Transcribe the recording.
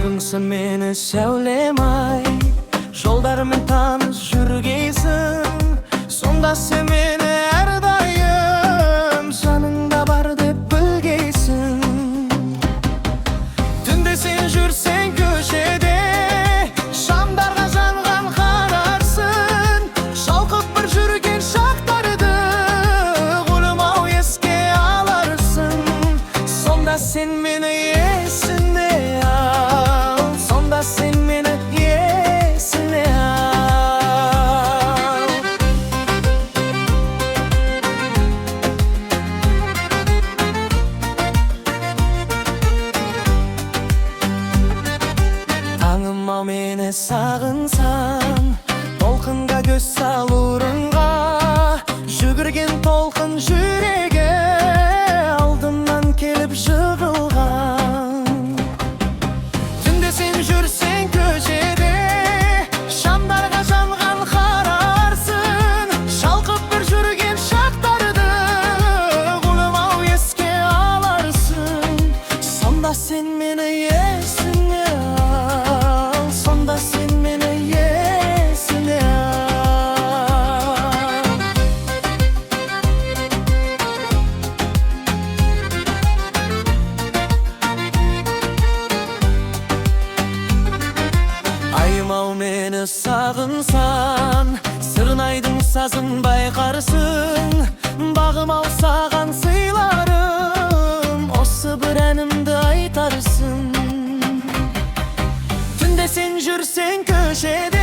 Sağınsın meni sevlem ay, joldarımın tanış жүргейсің. Sonda sen meni her dayım жаныңда бар деп білгейсің. Түнде sen жүрсең көшеде, шамдарға жанған қарарсың. Шалқып бір жүрген шақтарды құлымау еске аларсың. Sonda sen meni есіне ал, sonda sen meni есіне ал. Таңым ау мені сағынсаң, толқынға көз сал ұрынға. Жүгірген толқын жүрегі алдымнан келіп жығылған. Түнде сен жүрсең көшеде, шамдарға жанған қарарсың. Шалқып бір жүрген шақтарды құлымау еске аларсың. Сонда сен мені есіне ал, sonda sen meni есіне ал. Айым-ау мені сағынсан, сырнайдың сазын байқарсың. Бағым-ау саған сыйларым, осы бір әнімді айтарсың. Түнде sen жүрсең көшеде,